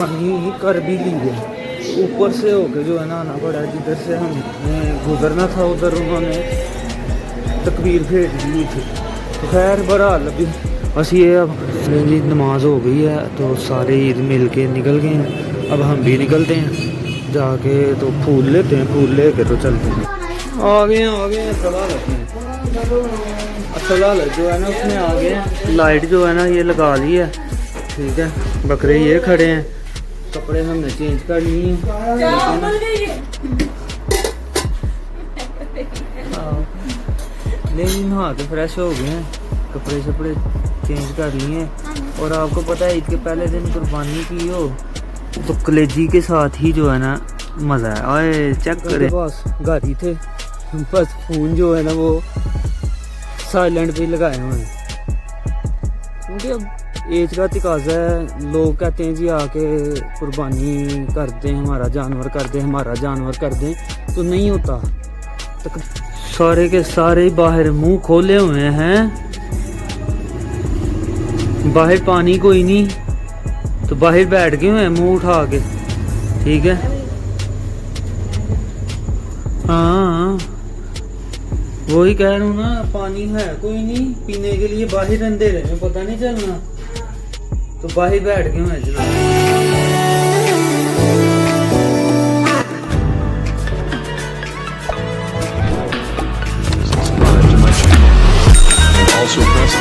पानी कर भी ली है, ऊपर से होके जो है ना आना पड़ा। जिधर से हमें गुजरना था उधर उन्होंने तकबीर भेज दी थी। तो खैर बहरहाल अभी बस ये अब जी नमाज हो गई है तो सारे ईद मिल के निकल गए हैं। अब हम भी निकलते हैं जाके, तो फूल लेते हैं, फूल लेके तो चलते हैं। आ गए हैं सवाल सलाल जो है ना उसमें आ गए हैं। लाइट जो है ना ये लगा ली है, ठीक है। बकरे ये खड़े हैं, कपड़े हमने चेंज कर लिए नहीं नहा के फ्रेश हो गए हैं, कपड़े शपड़े चेंज कर लिए। और आपको पता है ईद के पहले दिन कुर्बानी की हो तो कलेजी के साथ ही जो है ना मज़ा है। ओए चेक करें, बस गाड़ी थे, बस फ़ोन जो है ना वो साइलेंट पे लगाए हुए हैं, क्योंकि अब एज का तकाजा है। लोग कहते हैं जी आके कुर्बानी कर दें, हमारा जानवर कर दें, हमारा जानवर कर दें, तो नहीं होता। तो सारे के सारे बाहर मुंह खोले हुए हैं, बाहर पानी कोई नहीं, तो बाहर बैठ गए हुए हैं मुंह उठा के, ठीक है। हाँ वही कह रहा हूँ ना, पानी है कोई नहीं पीने के लिए, बाहर अंधेरे में पता नहीं चलना, तो बाहर बैठ गए हुए हैं जनाब। Also press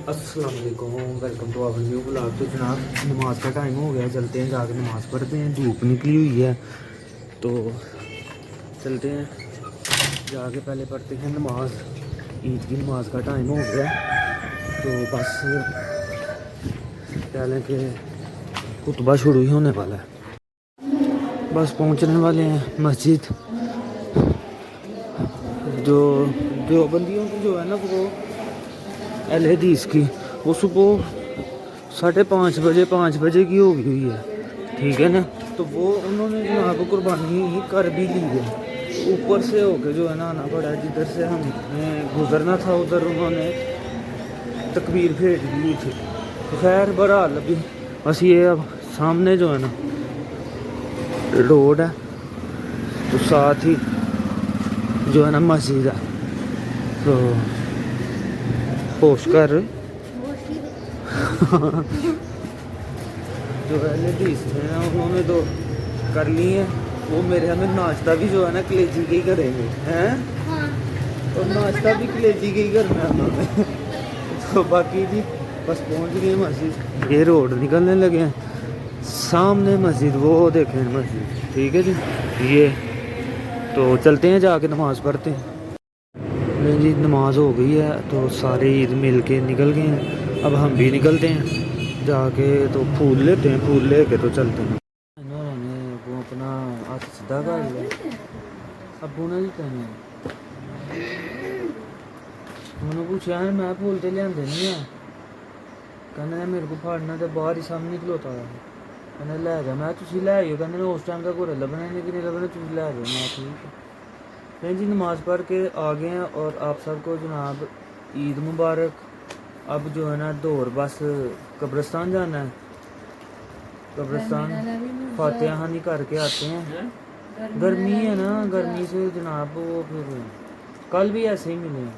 अस्सलाम वालेकुम, welcome to our new blog. तो जनाब नमाज का टाइम हो गया, चलते हैं जाके नमाज़ पढ़ते हैं। धूप निकली हुई है तो चलते हैं जाके पहले पढ़ते हैं नमाज। ईद की नमाज का टाइम हो गया तो बस कह लें कि खुतबा शुरू ही होने वाला है। बस पहुंचने वाले हैं मस्जिद। जो बंदियों की जो है ना वो अहले हदीस की, वो सुबह 5:30 बजे की हो गई हुई है, ठीक है ना। तो वो उन्होंने जनाब कुर्बानी कर भी ली है, ऊपर से होके जो है ना आना पड़ा। जिधर से हमें गुजरना था उधर उन्होंने तकबीर भेज दी थी। तो खैर बहरहाल अभी बस ये अब सामने जो है ना रोड है, तो साथ ही जो है ना मस्जिद है। तो पोस्ट कर जो है हदीस थे ना उन्होंने तो कर ली है। वो मेरे हमें नाश्ता भी जो है ना कलेजी के ही करेंगे हैं, और नाश्ता भी कलेजी के ही करना है उन्होंने। तो बाकी जी बस पहुंच गए मस्जिद, ये रोड निकलने लगे हैं, सामने मस्जिद वो देखें मस्जिद, ठीक है जी। ये तो चलते हैं जाके नमाज़ पढ़ते हैं। जी नमाज हो गई है तो सारे ईद मिल के निकल गए हैं। अब हम भी निकलते हैं जाके, तो फूल लेते हैं, फूल लेके तो चलते हैं। इन्होंने वो अपना हाथ सीधा कर लिया, अबू ने कहने मैंने पूछा है, मैं फूल तो लिया नहीं है, कहने मेरे को फाड़ना तो बाहर ही सामने खलोता है, कहने लै जा। मैं तुम लै आइयो, कहने उस टाइम तक होर लभने नहीं लभने, तुम लै जाओ। मैं ठीक है। जी नमाज़ पढ़ के आ गए हैं और आप सबको जनाब ईद मुबारक। अब जो है ना दौर बस कब्रिस्तान जाना है, कब्रिस्तान फातिहा हानी करके आते हैं। गर्मी है ना, गर्मी से जनाब वो फिर कल भी ऐसे ही मिले हैं।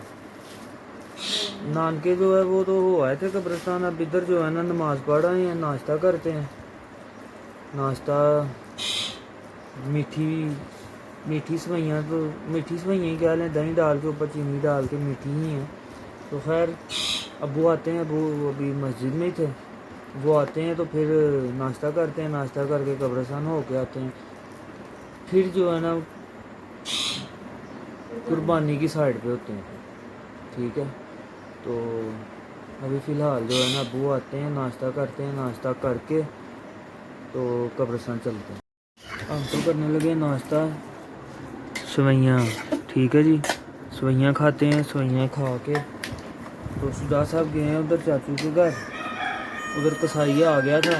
नानके जो है वो तो हो आए थे कब्रिस्तान, अब इधर जो है ना नमाज़ पढ़ रहे हैं, नाश्ता करते हैं। नाश्ता मीठी सवैयाँ, तो मीठी सवैयाँ ही कह लें, दही डाल के ऊपर चीनी डाल के मीठी ही हैं। तो खैर अबू आते हैं, अबू अभी मस्जिद में ही थे, वो आते हैं तो फिर नाश्ता करते हैं, नाश्ता करके कब्रिस्तान हो के आते हैं। फिर जो है ना कुर्बानी की साइड पे होते हैं, ठीक है। तो अभी फ़िलहाल जो है ना अबू आते हैं, नाश्ता करते हैं, नाश्ता करके तो कब्रिस्तान चलते हैं। हम तो करने लगे नाश्ता, सवैयाँ, ठीक है जी। सवैयाँ खाते हैं, सवैयाँ खा के तो सुजा साहब गए हैं उधर चाचू के घर, उधर कसाईया आ गया था।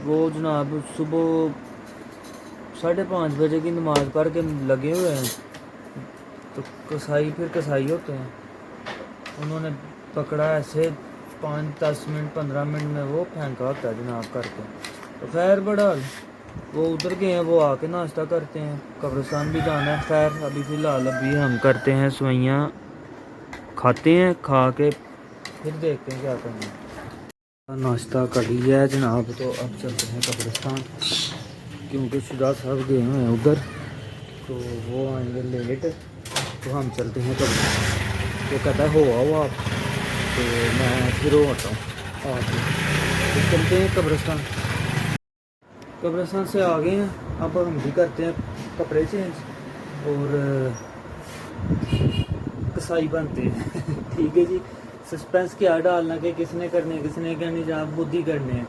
वो जनाब सुबह 5:30 बजे की नमाज़ पढ़ के लगे हुए हैं। तो कसाई फिर कसाई होते हैं, उन्होंने पकड़ा ऐसे 5-10 मिनट 15 मिनट में वो फेंका होता है जनाब करके। तो खैर बड़ा वो उधर गए हैं, वो आके नाश्ता करते हैं, कब्रिस्तान भी जाना है। खैर अभी फ़िलहाल अभी हम करते हैं सवैयाँ, खाते हैं, खा के फिर देखते हैं क्या करना है। नाश्ता कर लिया है जनाब, तो अब चलते हैं कब्रिस्तान, क्योंकि शुदा साहब गए हुए हैं उधर, तो वो आएंगे लेट, तो हम चलते हैं कब्रिस्तान। तो कहता है हो आओ आप, तो मैं फिर वो आता हूँ आप, तो चलते हैं कब्रिस्तान। कब्रिस्तान से आ गए हैं, अब हम भी करते हैं कपड़े चेंज और कसाई बनते हैं। ठीक है जी, सस्पेंस क्या डालना कि किसने करने किसने करने, जनाब खुद ही करने हैं।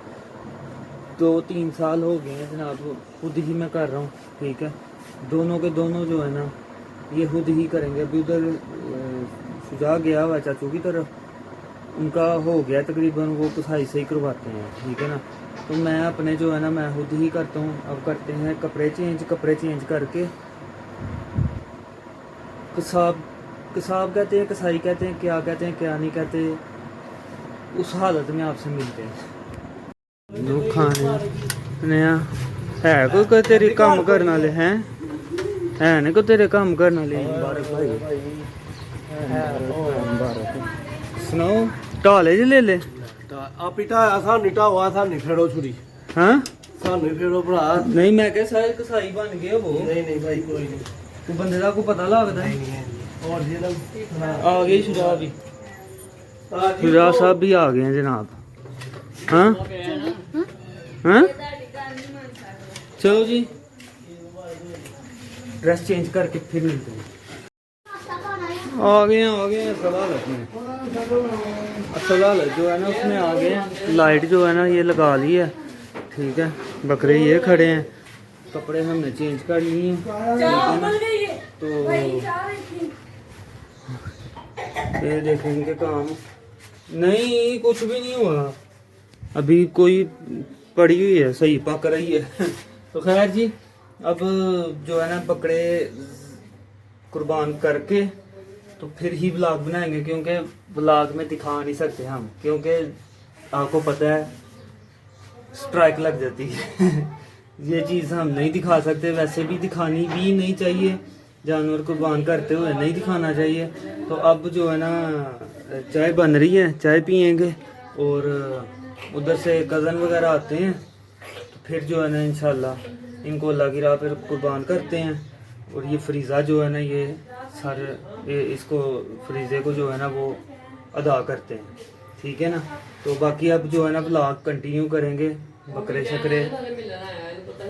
2-3 साल हो गए हैं जनाब, खुद ही मैं कर रहा हूँ। ठीक है, दोनों के दोनों जो है ना ये खुद ही करेंगे। अभी उधर शुजा गया हुआ चाचू की तरफ, उनका हो गया तकरीबन, वो कसाई से ही करवाते हैं। ठीक है ना, तो मैं अपने जो है ना मैं खुद ही करता हूँ। अब करते हैं कपड़े चेंज, कपड़े चेंज करके कसाब कहते हैं, कसाई कहते हैं, क्या कहते हैं क्या नहीं कहते, उस हालत में आपसे मिलते हैं। लोग खाने नया है कोई तेरे काम करने वाले हैं, है नहीं कोई तेरे काम करने वाले। मुबारक भाई, सुनाओ ढाले ज ले ले आप ही ढाया सानू ढावा सानू फेड़ो छुरी हाँ सानू फेड़ो भरा। नहीं मैं क्या सारे कसाई बन गए वो, नहीं नहीं भाई कोई नहीं, तो बंदे का को पता लगता है। नहीं है। और ये लोग आ गए शुजा भी, शुजा साहब भी आ गए हैं जनाब। हाँ हाँ चलो जी, ड्रेस चेंज करके फिर मिलते हैं। आ गए हैं असल हालत में, असल हालत जो है ना उसमें आ गए हैं। लाइट जो है ना ये लगा ली है। ठीक है, बकरे ये खड़े हैं, कपड़े हमने चेंज कर लिए हैं। तो ये देखेंगे काम, नहीं कुछ भी नहीं हुआ, अभी कोई पड़ी हुई है, सही पक रही है। तो खैर जी, अब जो है ना बकरे कुर्बान करके तो फिर ही ब्लॉग बनाएंगे, क्योंकि ब्लॉग में दिखा नहीं सकते हम, क्योंकि आपको पता है स्ट्राइक लग जाती है। ये चीज़ हम नहीं दिखा सकते, वैसे भी दिखानी भी नहीं चाहिए, जानवर कुर्बान करते हुए नहीं दिखाना चाहिए। तो अब जो है ना चाय बन रही है, चाय पियेंगे, और उधर से कज़न वगैरह आते हैं, तो फिर जो है ना इंशाल्लाह इनको अल्लाह की राह पर कुर्बान करते हैं। और ये फ्रीज़ा जो है ना ये सारे इसको फ्रीज़े को जो है ना वो अदा करते हैं। ठीक है ना, तो बाकी अब जो है ना ब्लॉग कंटिन्यू करेंगे, बकरे शकरे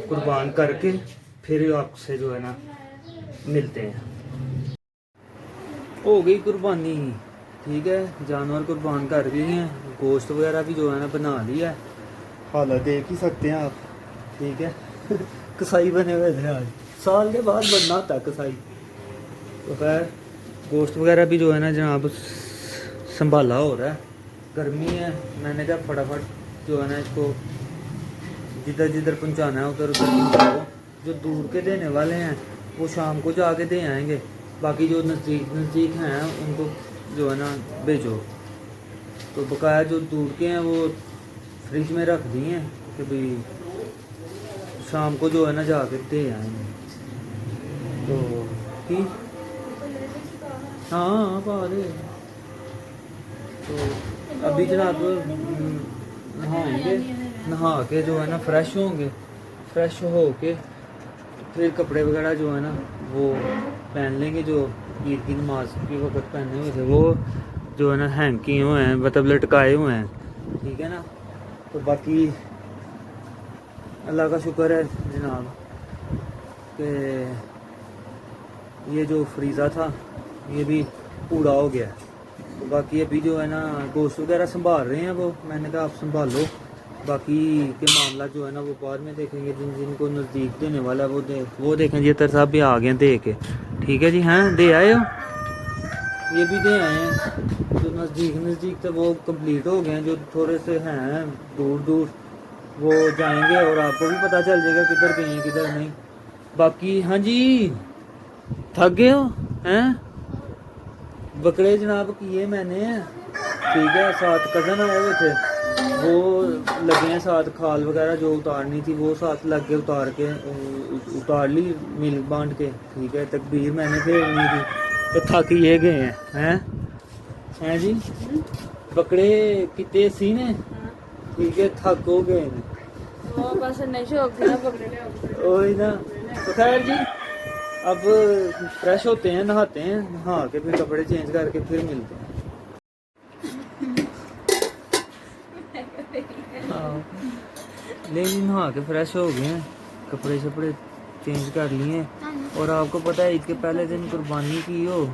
कुर्बान करके फिर आपसे जो है ना मिलते हैं। हो गई कुर्बानी, ठीक है, जानवर कुर्बान कर लिए हैं, गोश्त वगैरह भी जो है ना बना लिया है, हालत देख ही सकते हैं आप। ठीक है, कसाई बने हुए थे आज, साल के बाद बनना होता है कसाई। तो खैर गोश्त वगैरह भी जो है ना जनाब संभाला हो रहा है, गर्मी है, मैंने कहा फटाफट जो है ना इसको जिधर जिधर पहुंचाना है उधर उधर पहुंचाओ। जो दूर के देने वाले हैं वो शाम को जाके दे आएंगे, बाकी जो नज़दीक हैं उनको जो है ना भेजो। तो बकाया जो दूर के हैं वो फ्रिज में रख दिए हैं कि भाई शाम को जो है ना जाके दे आएंगे। तो ठीक, हाँ पा दे। तो अभी जनाब नहाएंगे, नहा के जो है ना फ्रेश होंगे, फ्रेश हो के फिर कपड़े वगैरह जो है ना वो पहन लेंगे, जो ईद की नमाज के वक्त पहने हुए थे वो जो है ना हैंग किए हुए हैं, मतलब लटकाए हुए हैं। ठीक है ना, तो बाकी अल्लाह का शुक्र है जनाब कि ये जो फ्रीज़ा था ये भी पूरा हो गया। तो बाकी अभी जो है ना गोश्त वगैरह संभाल रहे हैं, वो मैंने कहा आप संभालो, बाकी के मामला जो है ना वो बाद में देखेंगे। जिनको नज़दीक देने वाला है वो देखें। जी तर साहब भी आ गए दे के, ठीक है जी, हैं दे आए हो, ये भी दे आए हैं। जो नज़दीक थे वो कंप्लीट हो गए हैं, जो थोड़े से हैं दूर वो जाएंगे और आपको भी पता चल जाएगा किधर गए हैं किधर नहीं। बाकी हाँ जी थक गए हो हैं? बकरे जनाब किए मैंने, ठीक है। साथ कज़न आए हुए थे, वो लगे हैं साथ खाल वगैरह जो उतारनी थी वो साथ लग के उतार ली मिल बांट के, ठीक है। तकबीर मैंने फेरनी थी तो थक ये गए हैं हैं जी। बकरे कितने सी ने, ठीक है, थक हो गए हैं वो बस नशे हो गए ना पकड़े। वही ना। तो खैर जी अब फ्रेश होते हैं, नहाते हैं, नहा के फिर कपड़े चेंज करके फिर मिलते हैं। हाँ, लेकिन नहा के फ्रेश हो गए हैं, कपड़े शपड़े चेंज कर लिए हैं। और आपको पता है ईद के पहले दिन कुर्बानी की हो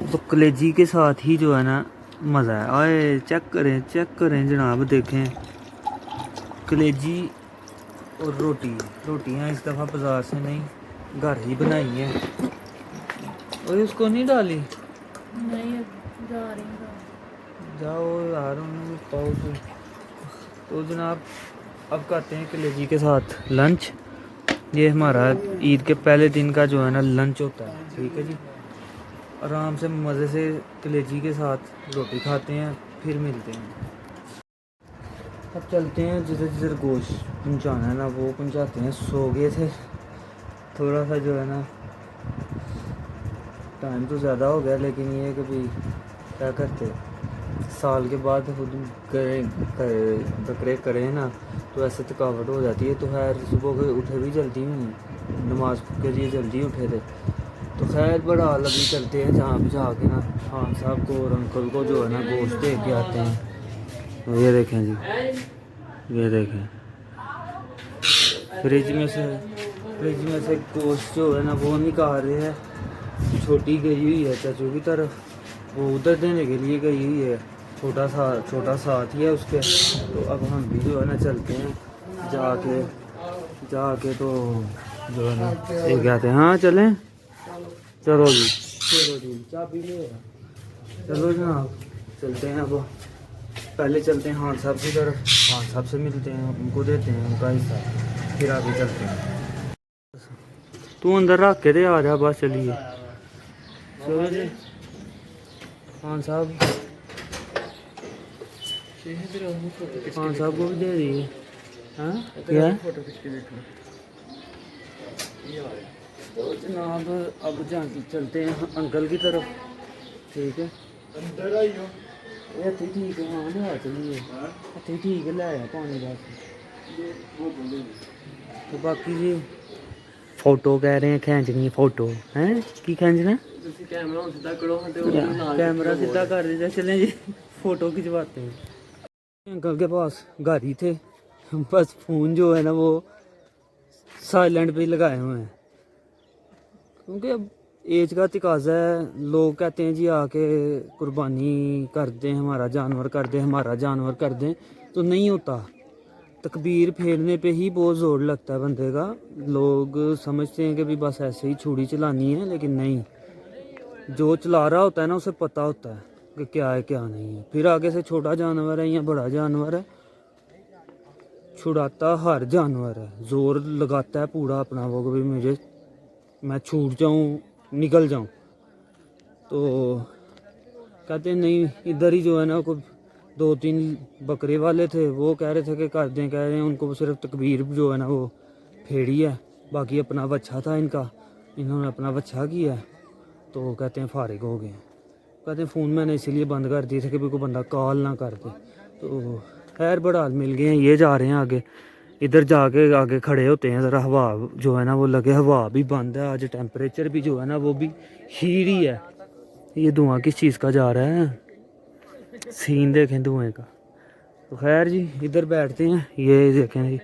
तो कलेजी के साथ ही जो है ना मज़ा है। आए चेक करें जनाब, देखें कलेजी और रोटियां इस दफ़ा बाज़ार से नहीं घर ही बनाई हैं। और उसको नहीं डाली, नहीं जा रही हूँ। जाओ यार उन्हें पाओ तो जनाब अब करते हैं कलेजी के साथ लंच। ये हमारा ईद के पहले दिन का जो है ना लंच होता है, ठीक है जी। आराम से मज़े से कलेजी के साथ रोटी खाते हैं, फिर मिलते हैं। अब चलते हैं जिधर गोश्त पहुँचाना है ना वो पहुँचाते हैं। सो गए थे थोड़ा सा जो है ना, टाइम तो ज़्यादा हो गया, लेकिन ये कभी क्या करते, साल के बाद खुद बकरे करें ना तो ऐसे थकावट हो जाती है। तो खैर सुबह को उठे भी जल्दी नहीं, नमाज के लिए जल्दी उठे थे। तो खैर बड़ा अभी चलते हैं जहाँ भी जाके ना खान साहब को और अंकल को जो है ना गोश्त दे के आते हैं। ये देखें जी, ये देखें फ्रिज में से गोश्त जो है ना वो निकाल रहे हैं। छोटी गई हुई है चाचू की तरफ, वो उधर देने के लिए गई हुई है, छोटा साथ ही है उसके। तो अब हम भी जो है ना चलते हैं जाके तो जो है ना ये कहते हैं हाँ चलें, चलो जी चाबी ले चलो जनाब चलते हैं। अब पहले चलते हैं खान साहब की तरफ, खान साहब से मिलते हैं, उनको देते हैं उनका हिस्सा, फिर आगे चलते हैं। तू अंदर रख के दे आ जा, बस चलिए। चलो जी खान साहब को भी दे दिए। हाँ क्या तो जनाब अब चलते हैं अंकल की तरफ, ठीक है। ठीक है हाँ ले चलिए, ठीक है ले आया पानी बस। तो बाकी जी फोटो कह रहे हैं खींचनी, फोटो हैं की खींचना, कैमरा सीधा कर दीजिए, चलें जी फोटो खिंचवाते हैं। अंकल के पास घर ही थे, बस फ़ोन जो है ना वो साइलेंट पे लगाए हुए हैं, क्योंकि अब एज का तकाजा है। लोग कहते हैं जी आके कुर्बानी कर दें, हमारा जानवर कर दें, तो नहीं होता। तकबीर फेरने पे ही बहुत ज़ोर लगता है बंदे का। लोग समझते हैं कि भी बस ऐसे ही छुरी चलानी है, लेकिन नहीं, जो चला रहा होता है ना उसे पता होता है कि क्या है क्या नहीं है। फिर आगे से छोटा जानवर है या बड़ा जानवर है, छुड़ाता हर जानवर है, ज़ोर लगाता है पूरा अपना वो कि भी मैं छूट जाऊं, निकल जाऊं। तो कहते हैं नहीं, इधर ही जो है ना कोई 2-3 बकरे वाले थे, वो कह रहे थे कि कर दें, कह रहे हैं उनको सिर्फ तकबीर जो है ना वो फेड़ी है, बाकी अपना बच्चा था इनका, इन्होंने अपना बच्चा किया। तो कहते हैं फारिग हो गए। कहते हैं फ़ोन मैंने इसीलिए बंद कर दिए थे कि कोई बंदा कॉल ना कर दे। तो खैर बड़ा मिल गए हैं, ये जा रहे हैं आगे। इधर जाके आगे खड़े होते हैं, ज़रा हवा जो है ना वो लगे, हवा भी बंद है आज, टेम्परेचर भी जो है ना वो भी हीट ही है। ये धुआं किस चीज़ का जा रहा है, सीन देखें धुएं का। तो खैर जी इधर बैठते हैं, ये देखें जी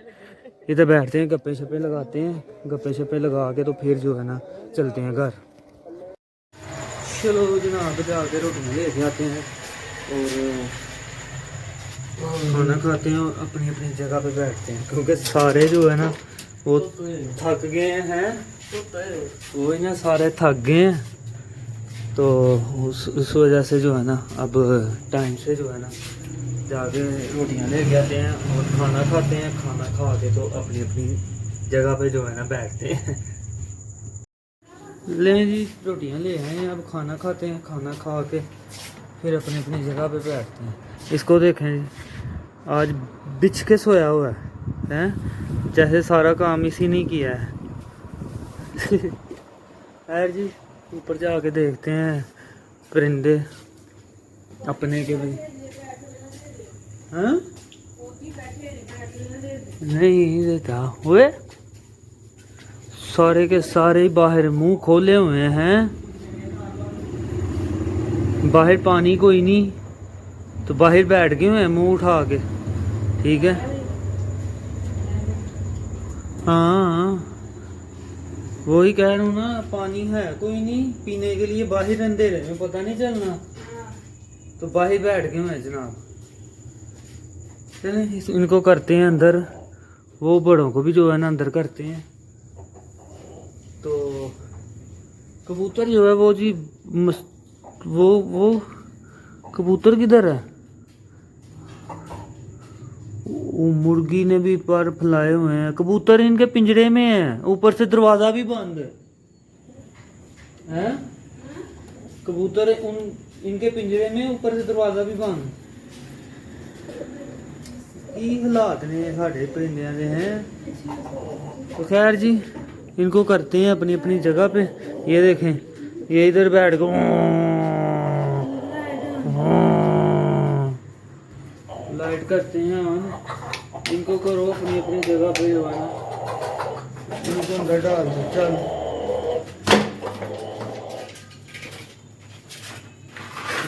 इधर बैठते हैं, गप्पे शप्पे लगाते हैं, गप्पे शप्पे लगा के तो फिर जो है ना चलते हैं घर। चलो जनाब जाके रोटी लेके आते हैं और खाना खाते हैं और अपनी अपनी जगह पे बैठते हैं, क्योंकि सारे जो है ना वो थक गए हैं, वो ही ना सारे थक गए हैं। तो उस वजह से जो है ना अब टाइम से जो है ना जाके रोटियां ले आते हैं और खाना खाते हैं। खाना खा के तो अपनी अपनी जगह पे जो है ना बैठते हैं। ले जी रोटियां ले आए हैं, अब खाना खाते हैं, खाना खा के फिर अपनी अपनी जगह पे बैठते हैं। इसको देखें जी, आज बिछ के सोया हुआ है, जैसे सारा काम इसी ने किया है। खैर जी ऊपर जाके देखते हैं परिंदे अपने के भाई। हाँ नहीं देता हुए, सारे के सारे बाहर मुंह खोले हुए हैं, बाहर पानी कोई नहीं तो बाहर बैठ गए हुए हैं मुंह उठा के। ठीक है हाँ वही कह रहा हूँ ना, पानी है कोई नहीं पीने के लिए, बाहर अंधेरे में पता नहीं चलना, तो बाहर बैठ गए हुए हैं जनाब। चले इनको करते हैं अंदर, वो बड़ों को भी जो है ना अंदर करते हैं। तो कबूतर जो है वो जी वो कबूतर किधर है? वो मुर्गी ने भी पर फैलाए हुए हैं, कबूतर इनके पिंजरे में है, ऊपर से दरवाजा भी बंद है। कबूतर इनके पिंजरे में, ऊपर से दरवाजा भी बंद। की हालात ने साढ़े परिंदियां दे हैं। तो खैर जी इनको करते हैं अपनी अपनी जगह पे। ये देखें ये इधर बैठ गए, लाइट करते हैं ऑन, इनको करो अपनी अपनी जगह पे जो है ना, इनको अंदर डाल दो। चल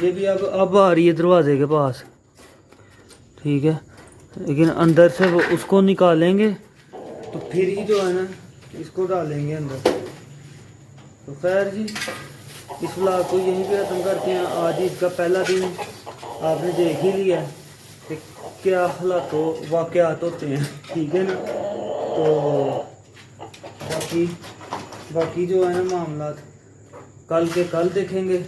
ये भी अब आ रही है दरवाजे के पास। ठीक है लेकिन अंदर से वो उसको निकालेंगे तो फिर ही जो है ना इसको डालेंगे अंदर। तो खैर जी इस व्लॉग को यहीं पे खत्म करते हैं। आज इसका पहला दिन आपने देख ही लिया कि क्या हालात वाक़यात होते हैं। ठीक है ना, तो बाकी जो है ना मामला कल के कल देखेंगे।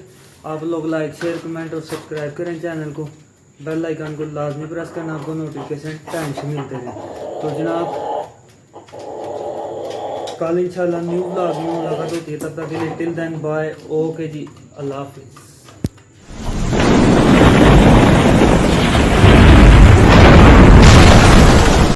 आप लोग लाइक शेयर कमेंट और सब्सक्राइब करें चैनल को, बेल आइकन को लाजमी प्रेस करना, आपको नोटिफिकेशन टाइम से मिलते रहे। तो जनाब कल इंशाल्लाह न्यू व्लॉग में मुलाकात होती है, तब तक के लिए टिल देन बाय, ओके जी, अल्लाह हाफिज़।